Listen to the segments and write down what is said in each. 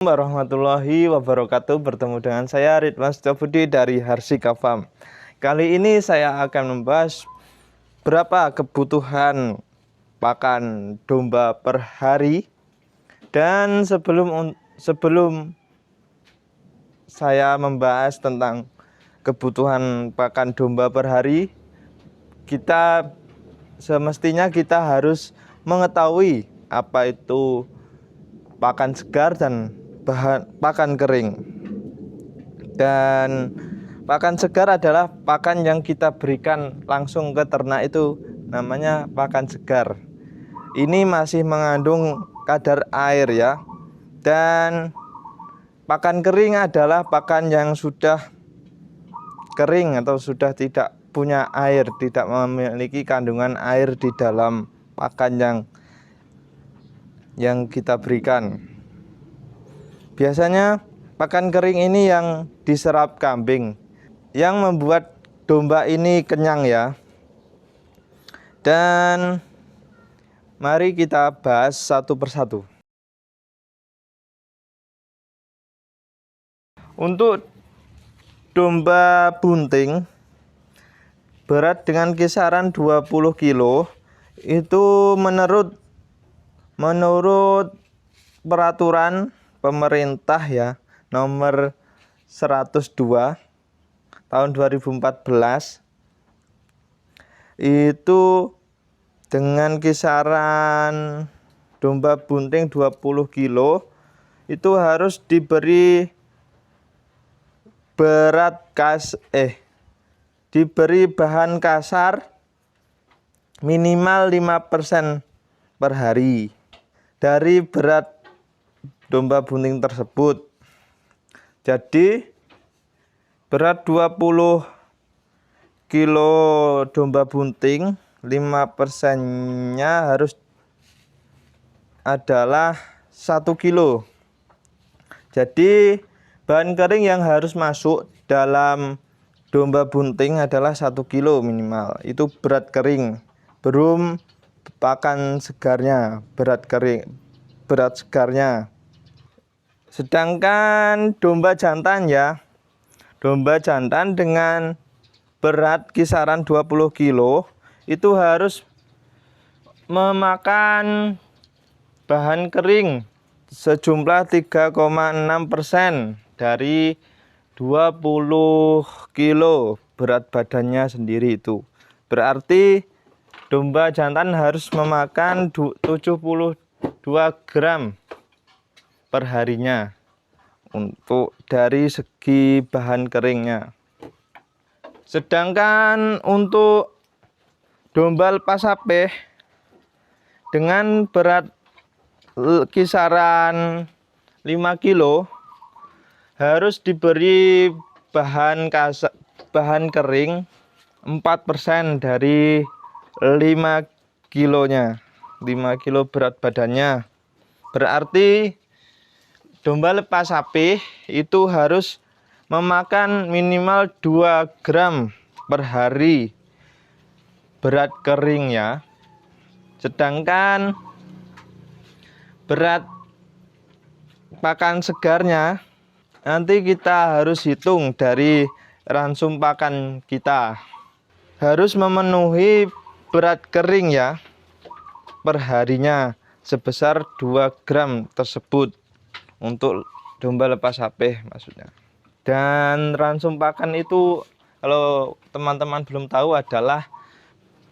Warahmatullahi wabarakatuh. Bertemu dengan saya Ridwan Setiabudi dari Harsika Farm. Kali ini saya akan membahas berapa kebutuhan pakan domba per hari. Dan sebelum saya membahas tentang kebutuhan pakan domba per hari, semestinya kita harus mengetahui apa itu pakan segar dan pakan kering. Dan pakan segar adalah pakan yang kita berikan langsung ke ternak, itu namanya pakan segar. Ini masih mengandung kadar air ya. Dan pakan kering adalah pakan yang sudah kering atau sudah tidak punya air, tidak memiliki kandungan air di dalam pakan yang kita berikan. Biasanya pakan kering ini yang diserap kambing, yang membuat domba ini kenyang ya. Dan mari kita bahas satu persatu. Untuk domba bunting berat dengan kisaran 20 kilo itu menurut peraturan pemerintah ya nomor 102 tahun 2014, itu dengan kisaran domba bunting 20 kilo itu harus diberi diberi bahan kasar minimal 5% per hari dari berat domba bunting tersebut. Jadi berat 20 kilo domba bunting, 5%-nya harus adalah 1 kilo. Jadi bahan kering yang harus masuk dalam domba bunting adalah 1 kilo minimal. Itu berat kering, belum pakan segarnya, berat segarnya. Sedangkan domba jantan ya, domba jantan dengan berat kisaran 20 kilo itu harus memakan bahan kering sejumlah 3,6% dari 20 kilo berat badannya sendiri itu. Berarti domba jantan harus memakan 72 gram per harinya untuk dari segi bahan keringnya. Sedangkan untuk domba lepas sapeh dengan berat kisaran 5 kilo harus diberi bahan kering 4% dari 5 kilonya, 5 kilo berat badannya. Berarti domba lepas sapeh itu harus memakan minimal 2 gram per hari berat kering ya. Sedangkan berat pakan segarnya nanti kita harus hitung dari ransum pakan kita. Harus memenuhi berat kering ya per harinya sebesar 2 gram tersebut untuk domba lepas sapeh maksudnya. Dan ransum pakan itu kalau teman-teman belum tahu adalah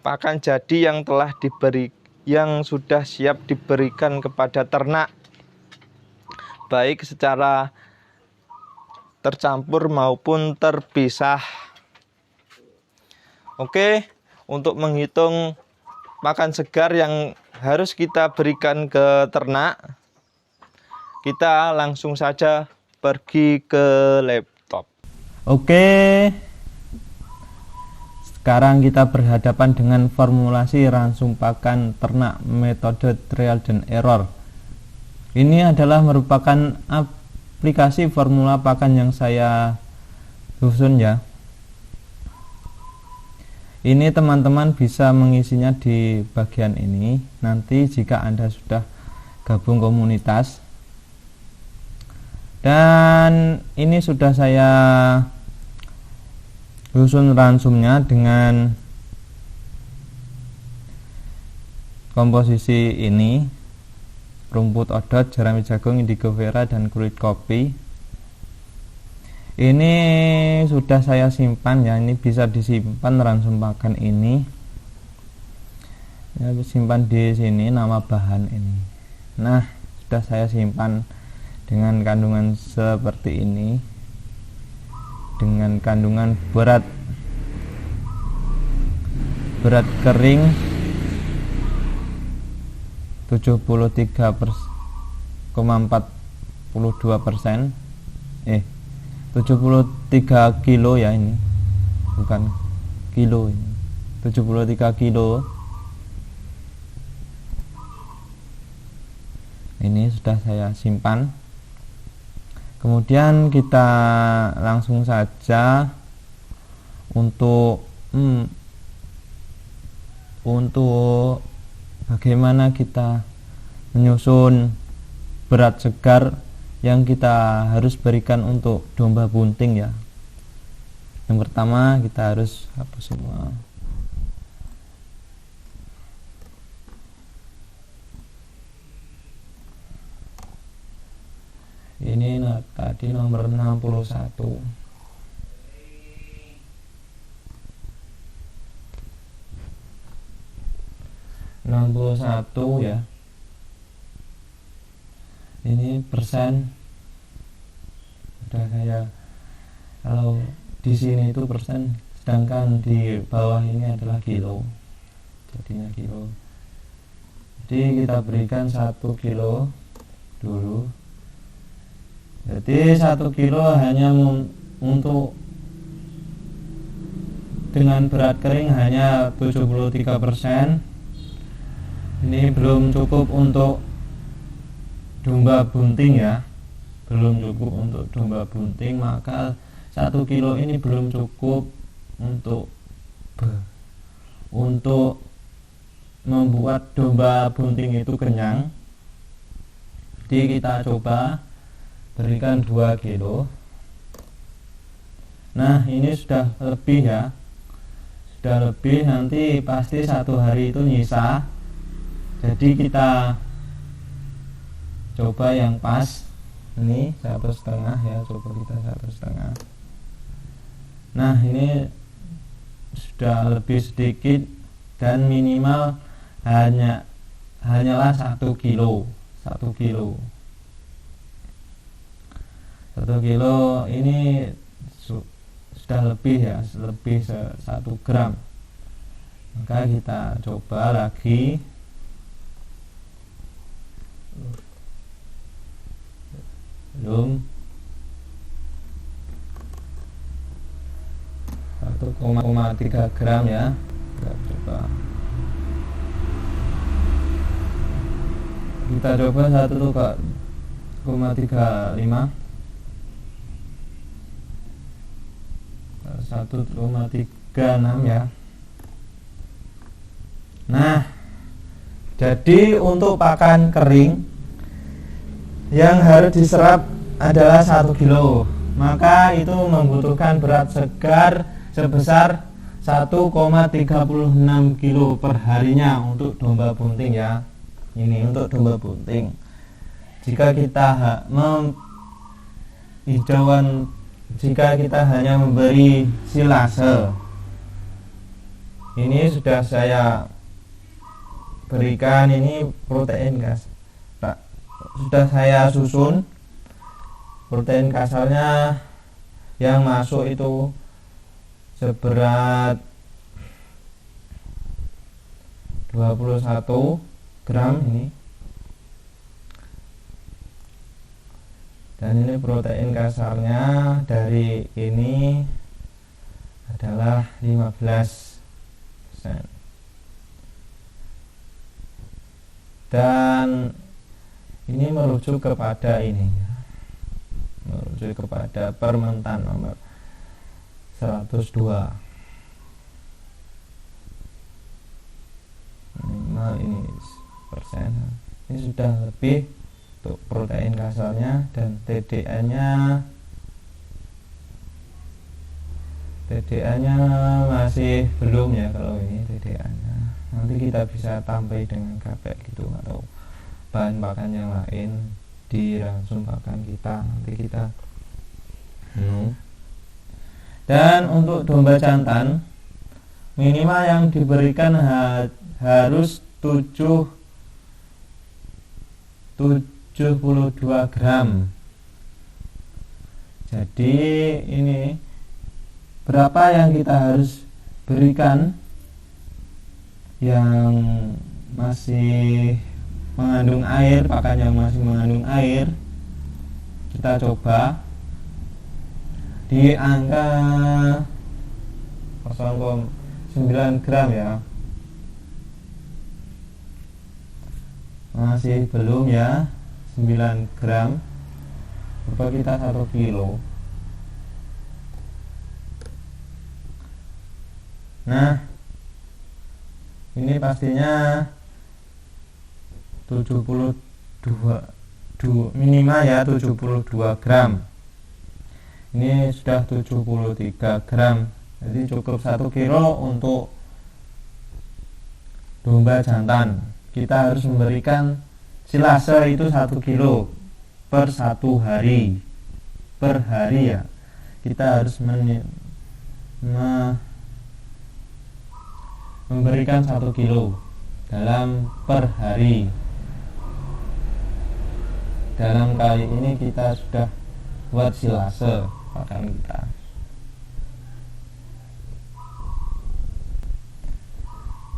pakan jadi yang telah yang sudah siap diberikan kepada ternak, baik secara tercampur maupun terpisah. Oke, untuk menghitung pakan segar yang harus kita berikan ke ternak, kita langsung saja pergi ke laptop. Oke, sekarang kita berhadapan dengan formulasi ransum pakan ternak metode trial dan error. Ini adalah merupakan aplikasi formula pakan yang saya susun ya. Ini teman-teman bisa mengisinya di bagian ini. Nanti jika Anda sudah gabung komunitas, Dan ini sudah saya susun ransumnya dengan komposisi ini: rumput odot, jerami jagung, indigo vera, dan kulit kopi. Ini sudah saya simpan ya, ini bisa disimpan ransum pakan ini ya, simpan di sini nama bahan ini. Nah, sudah saya simpan dengan kandungan seperti ini, dengan kandungan berat kering 73,42%, 73 kilo ya, ini bukan kilo, ini 73 kilo. Ini sudah saya simpan. Kemudian kita langsung saja untuk bagaimana kita menyusun berat segar yang kita harus berikan untuk domba bunting ya. Yang pertama kita harus hapus semua. Ini tadi nomor 61. Ya. Ini persen. Sudah saya, kalau di sini itu persen, sedangkan di bawah ini adalah kilo. Jadinya kilo. Jadi kita berikan 1 kilo dulu. Jadi 1 kilo hanya untuk dengan berat kering hanya 73%. Ini belum cukup untuk domba bunting ya, belum cukup untuk domba bunting, maka 1 kilo ini belum cukup untuk membuat domba bunting itu kenyang. Jadi kita coba berikan 2 kilo. Nah, ini sudah lebih ya, sudah lebih, nanti pasti 1 hari itu nyisa. Jadi kita coba yang pas, ini 1,5 ya, coba kita 1,5. Nah, ini sudah lebih sedikit, dan minimal hanyalah 1 kilo. 1 kilo ini sudah lebih ya, lebih 1 gram. Maka kita coba lagi. Belum. 1,3 gram ya. Kita coba 1,35, 1,36 ya. Nah, jadi untuk pakan kering yang harus diserap adalah 1 kilo, maka itu membutuhkan berat segar sebesar 1,36 kilo per harinya untuk domba bunting ya. Ini untuk domba bunting. Jika kita jika kita hanya memberi silase, ini sudah saya berikan, ini protein sudah saya susun. Protein kasarnya yang masuk itu seberat 21 gram ini. Dan ini protein kasarnya dari ini adalah 15%. Dan ini merujuk kepada ini, merujuk kepada permentan nomor 102. Minimal ini persen. Ini sudah lebih untuk protein kasarnya, dan TDA-nya masih belum ya. Kalau ini TDA-nya nanti kita bisa tambah dengan gapek gitu atau bahan pakan yang lain di langsung pakan kita, nanti kita Dan untuk domba jantan minimal yang diberikan harus 72 gram. Jadi ini berapa yang kita harus berikan yang masih mengandung air, pakan yang masih mengandung air. Kita coba di angka 0,9 gram ya. Masih belum ya, 9 gram. Coba kita 1 kilo. Nah, ini pastinya 72 minimal ya, 72 gram. Ini sudah 73 gram. Jadi cukup 1 kilo untuk domba jantan. Kita harus memberikan silase itu 1 kilo per 1 hari. Per hari ya. Kita harus memberikan 1 kilo dalam per hari. Dalam kali ini kita sudah buat silase pakan kita.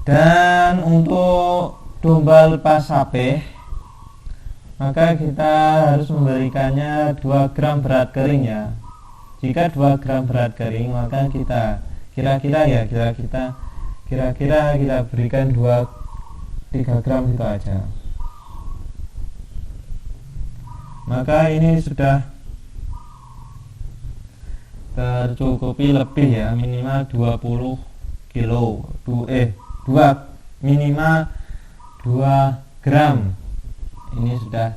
Dan untuk domba lepas sapeh, maka kita harus memberikannya 2 gram berat kering ya. Jika 2 gram berat kering, maka kita kira-kira kita berikan 2-3 gram itu aja. Maka ini sudah tercukupi lebih ya, minimal 20 kilo minimal 2 gram. Ini sudah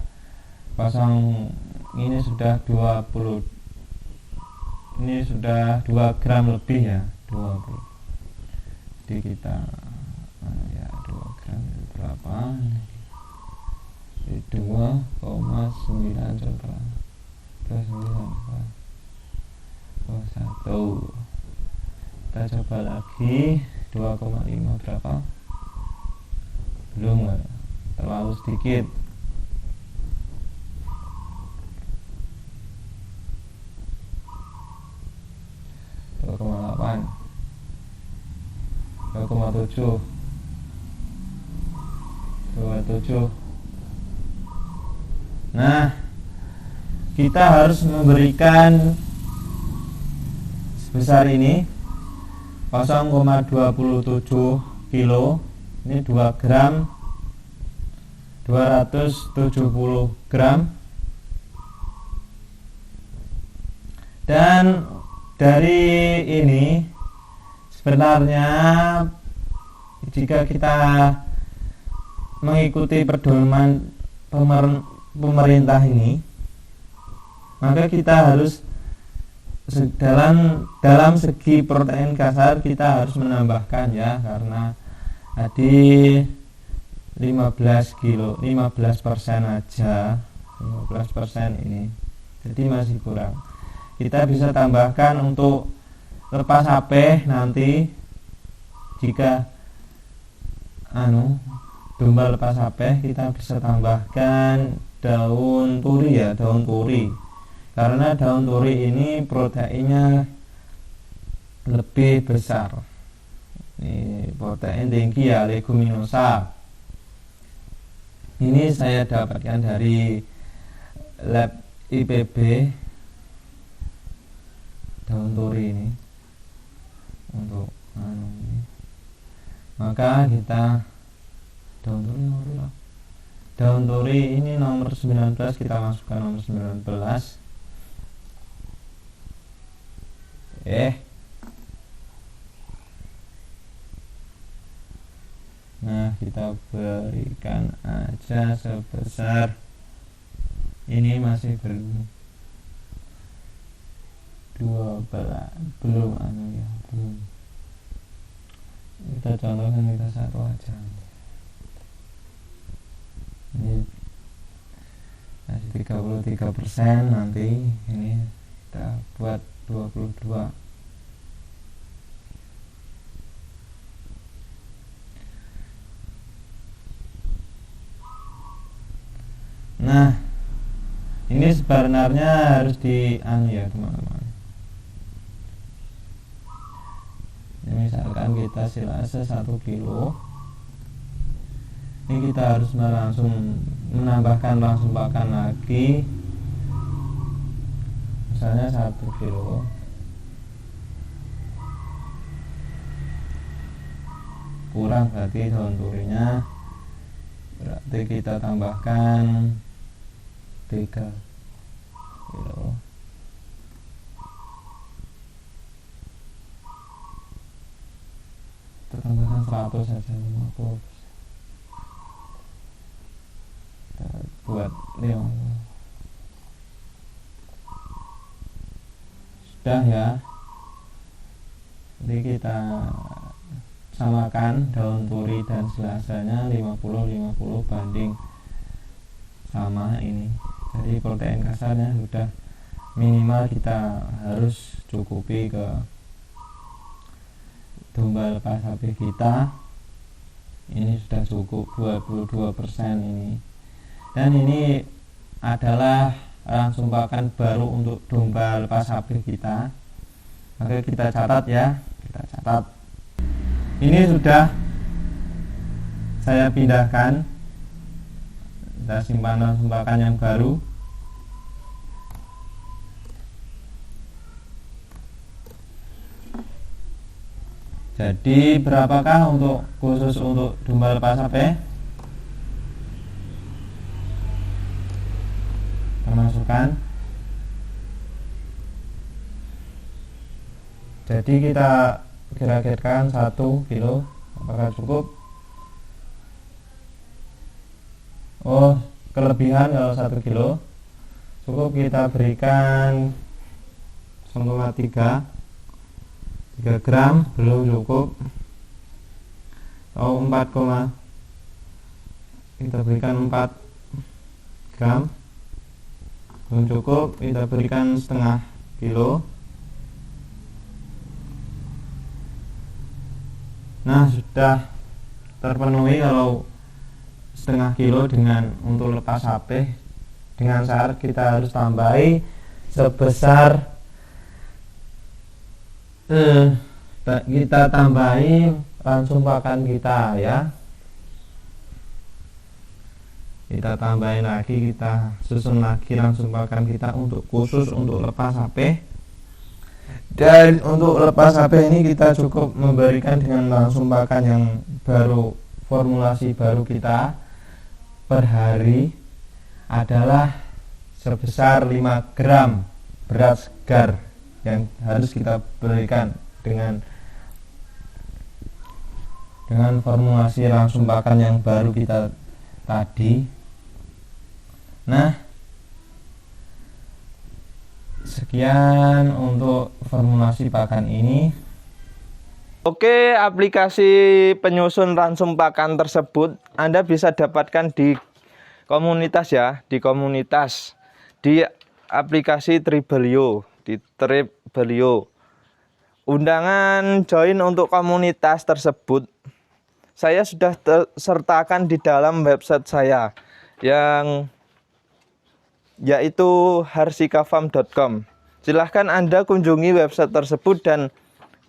ini sudah 20, ini sudah 2 gram lebih ya, 20. Jadi kita ya 2 gram itu berapa? 2,9 coba plus 1. Kita coba lagi 2,5 berapa? Belum ya, terlalu sedikit. 2,8, 2,7, 27. Nah, kita harus memberikan sebesar ini 0,27 kilo. Ini 2 gram, 270 gram. Dan dari ini sebenarnya jika kita mengikuti pedoman pemerintah ini, maka kita harus dalam segi protein kasar kita harus menambahkan ya, karena tadi 15% aja, 15% ini, jadi masih kurang. Kita bisa tambahkan untuk lepas sapeh nanti, jika domba lepas sapeh kita bisa tambahkan daun turi ya, daun turi, karena daun turi ini proteinnya lebih besar. Ini protein tinggi ya, leguminosa. Ini saya dapatkan dari lab IPB, daun turi ini untuk ini. Maka kita daun turi ini nomor 19, kita masukkan nomor 19. Nah, kita berikan aja sebesar Ini masih belum 12, belum ya, belum. Kita contohkan kita satu aja. Ini masih 33%, nanti ini kita buat 22. Nah, ini sebenarnya harus ya teman-teman. Misalkan kita silase 1 kilo, ini kita harus menambahkan langsung pakan lagi, misalnya 1 kilo. Kurang berarti daun turinya, berarti kita tambahkan 3 kilo. Kita tambahkan 100 saja, 50. Kita buat 50. Sudah ya. Jadi kita samakan daun turi dan selasanya 50-50 banding sama ini. Jadi protein kasarnya sudah minimal kita harus cukupi ke domba lepas HP kita. Ini sudah cukup 22% ini. Dan ini adalah langsung pakan baru untuk domba lepas HP kita. Maka kita catat ya, kita catat. Ini sudah saya pindahkan, kita simpan langsung pakan yang baru. Jadi berapakah untuk khusus untuk domba lepas HP? Kita masukkan. Jadi kita kira-kirakan 1 kilo, apakah cukup? Oh, kelebihan kalau 1 kilo cukup kita berikan 1,3 gram, belum cukup. Atau 4, kita berikan 4 gram, belum cukup, kita berikan setengah kilo. Nah, sudah terpenuhi kalau setengah kilo dengan untuk lepas HP. Dengan syarat kita harus tambahi sebesar kita tambahi langsung pakan kita ya. Kita tambahin lagi, kita susun lagi langsung pakan kita untuk khusus untuk lepas HP. Dan untuk lepas HP ini kita cukup memberikan dengan langsung pakan yang baru, formulasi baru kita per hari adalah sebesar 5 gram beras segar yang harus kita berikan dengan formulasi langsung pakan yang baru kita tadi. Nah, sekian untuk formulasi pakan ini. Oke, aplikasi penyusun langsung pakan tersebut Anda bisa dapatkan di komunitas ya, di komunitas di aplikasi Tribelio, di Tribelio. Undangan join untuk komunitas tersebut saya sudah sertakan di dalam website saya yang yaitu harsikafarm.com. Silahkan Anda kunjungi website tersebut dan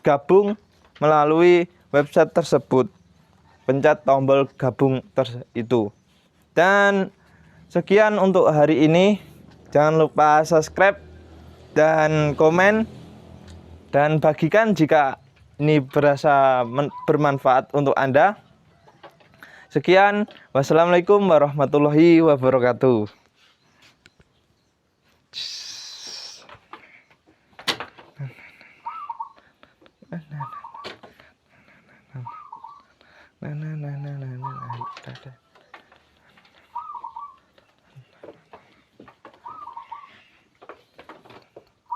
gabung melalui website tersebut. Pencet tombol gabung itu. Dan sekian untuk hari ini. Jangan lupa subscribe dan komen dan bagikan jika ini berasa bermanfaat untuk Anda. Sekian, wassalamualaikum warahmatullahi wabarakatuh. Nah.